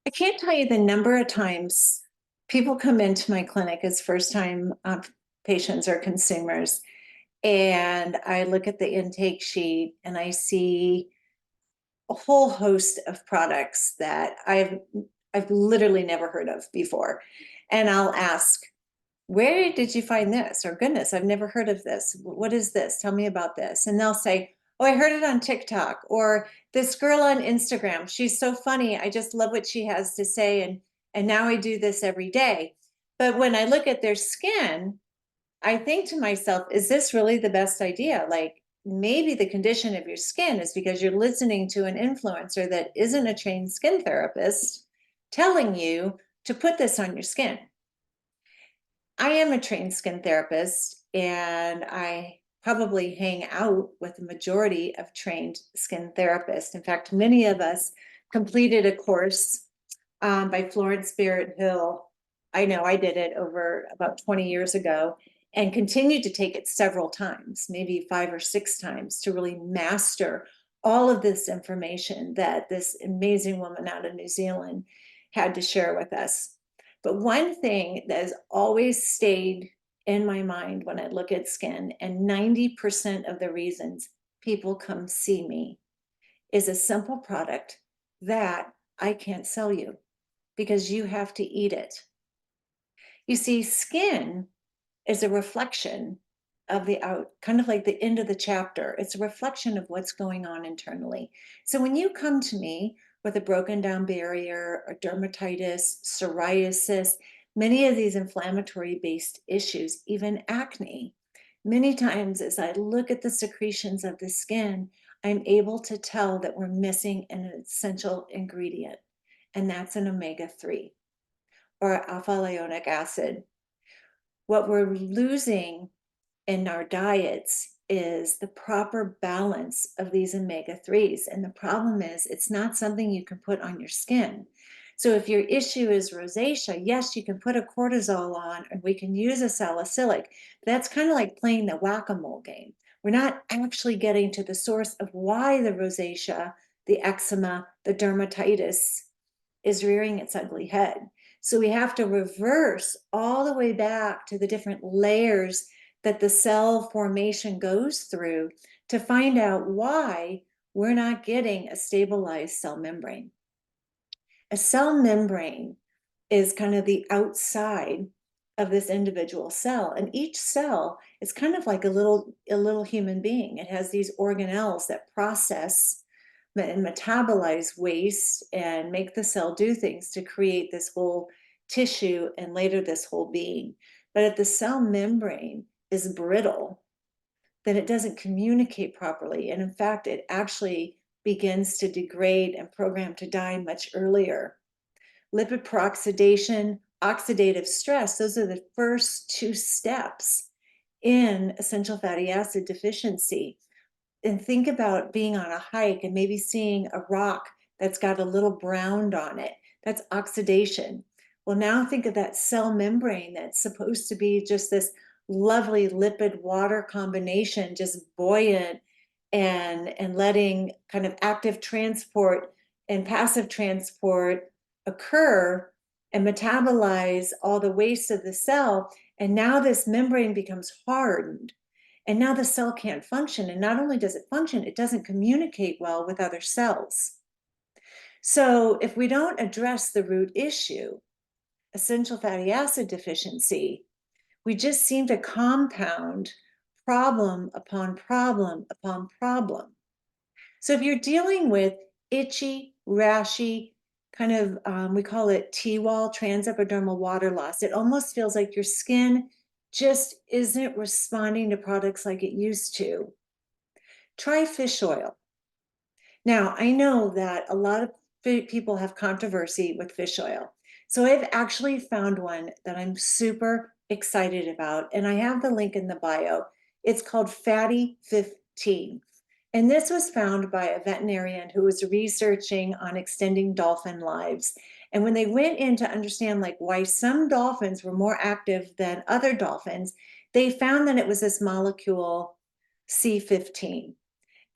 I can't tell you the number of times people come into my clinic as first-time patients or consumers, and I look at the intake sheet and I see a whole host of products that I've literally never heard of before. And I'll ask, where did you find this? Or goodness, I've never heard of this. What is this? Tell me about this. And they'll say, oh, I heard it on TikTok, or this girl on Instagram. She's so funny. I just love what she has to say. And now I do this every day. But when I look at their skin, I think to myself, is this really the best idea? Like maybe the condition of your skin is because you're listening to an influencer that isn't a trained skin therapist telling you to put this on your skin. I am a trained skin therapist, and I probably hang out with the majority of trained skin therapists. In fact, many of us completed a course by Florence Barrett Hill. I know I did it over about 20 years ago and continued to take it several times, maybe 5 or 6 times, to really master all of this information that this amazing woman out of New Zealand had to share with us. But one thing that has always stayed in my mind when I look at skin, and 90% of the reasons people come see me, is a simple product that I can't sell you because you have to eat it. You see, skin is a reflection of the out, kind of like the end of the chapter. It's a reflection of what's going on internally. So when you come to me with a broken down barrier or dermatitis, psoriasis, many of these inflammatory based issues, even acne, many times as I look at the secretions of the skin, I'm able to tell that we're missing an essential ingredient, and that's an omega-3 or alpha lionic acid. What we're losing in our diets is the proper balance of these omega-3s. And the problem is it's not something you can put on your skin. So if your issue is rosacea, yes, you can put a cortisol on, and we can use a salicylic. That's kind of like playing the whack-a-mole game. We're not actually getting to the source of why the rosacea, the eczema, the dermatitis is rearing its ugly head. So we have to reverse all the way back to the different layers that the cell formation goes through to find out why we're not getting a stabilized cell membrane. A cell membrane is kind of the outside of this individual cell, and each cell is kind of like a little human being. It has these organelles that process and metabolize waste and make the cell do things to create this whole tissue and later this whole being. But if the cell membrane is brittle, then it doesn't communicate properly. And in fact, it actually begins to degrade and program to die much earlier. Lipid peroxidation, oxidative stress, those are the first 2 steps in essential fatty acid deficiency. And think about being on a hike and maybe seeing a rock that's got a little brown on it. That's oxidation. Well, now think of that cell membrane that's supposed to be just this lovely lipid water combination, just buoyant and letting kind of active transport and passive transport occur and metabolize all the waste of the cell. And now this membrane becomes hardened. And now the cell can't function. And not only does it function, it doesn't communicate well with other cells. So if we don't address the root issue, essential fatty acid deficiency, we just seem to compound problem upon problem upon problem. So if you're dealing with itchy, rashy, kind of, we call it T-wall, transepidermal water loss, it almost feels like your skin just isn't responding to products like it used to. Try fish oil. Now, I know that a lot of people have controversy with fish oil. So I've actually found one that I'm super excited about, and I have the link in the bio. It's called Fatty 15. And this was found by a veterinarian who was researching on extending dolphin lives. And when they went in to understand like why some dolphins were more active than other dolphins, they found that it was this molecule C15.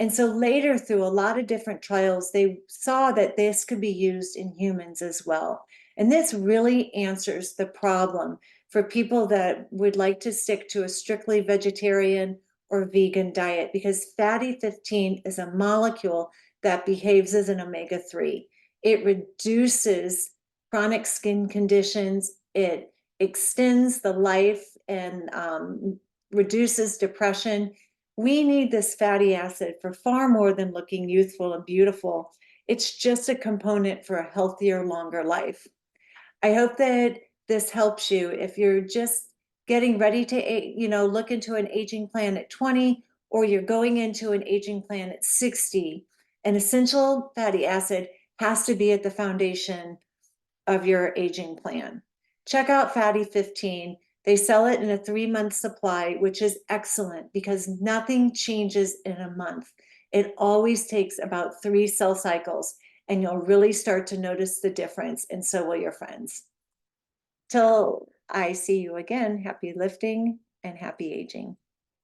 And so later, through a lot of different trials, they saw that this could be used in humans as well. And this really answers the problem for people that would like to stick to a strictly vegetarian or vegan diet, because fatty 15 is a molecule that behaves as an omega-3. It reduces chronic skin conditions, it extends the life and reduces depression. We need this fatty acid for far more than looking youthful and beautiful. It's just a component for a healthier, longer life. I hope that this helps you if you're just getting ready to, look into an aging plan at 20, or you're going into an aging plan at 60. An essential fatty acid has to be at the foundation of your aging plan. Check out Fatty 15. They sell it in a 3-month supply, which is excellent because nothing changes in a month. It always takes about 3 cell cycles, and you'll really start to notice the difference, and so will your friends. Till I see you again, happy lifting and happy aging.